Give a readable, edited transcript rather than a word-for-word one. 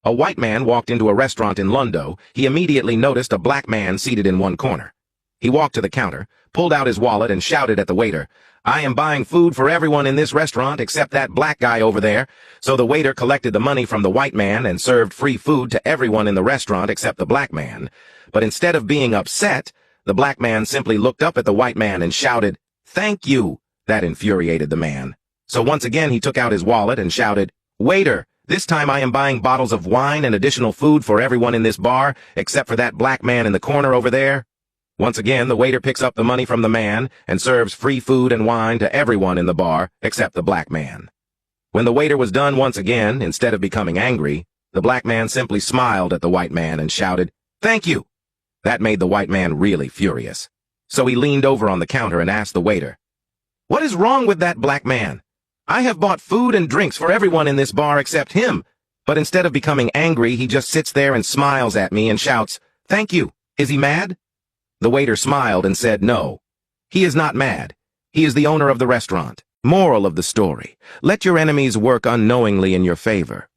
A white man walked into a restaurant in London. He immediately noticed a black man seated in one corner. He walked to the counter, pulled out his wallet, and shouted at the waiter, "I am buying food for everyone in this restaurant except that black guy over there." So the waiter collected the money from the white man and served free food to everyone in the restaurant except the black man. But instead of being upset, the black man simply looked up at the white man and shouted, "Thank you." That infuriated the man. So once again he took out his wallet and shouted, "Waiter, this time I am buying bottles of wine and additional food for everyone in this bar except for that black man in the corner over there." Once again, the waiter picks up the money from the man and serves free food and wine to everyone in the bar except the black man. When the waiter was done once again, instead of becoming angry, the black man simply smiled at the white man and shouted, "Thank you." That made the white man really furious. So he leaned over on the counter and asked the waiter, "What is wrong with that black man? I have bought food and drinks for everyone in this bar except him, but instead of becoming angry, he just sits there and smiles at me and shouts, 'Thank you.' Is he mad?" The waiter smiled and said, "No, he is not mad. He is the owner of the restaurant." Moral of the story: let your enemies work unknowingly in your favor.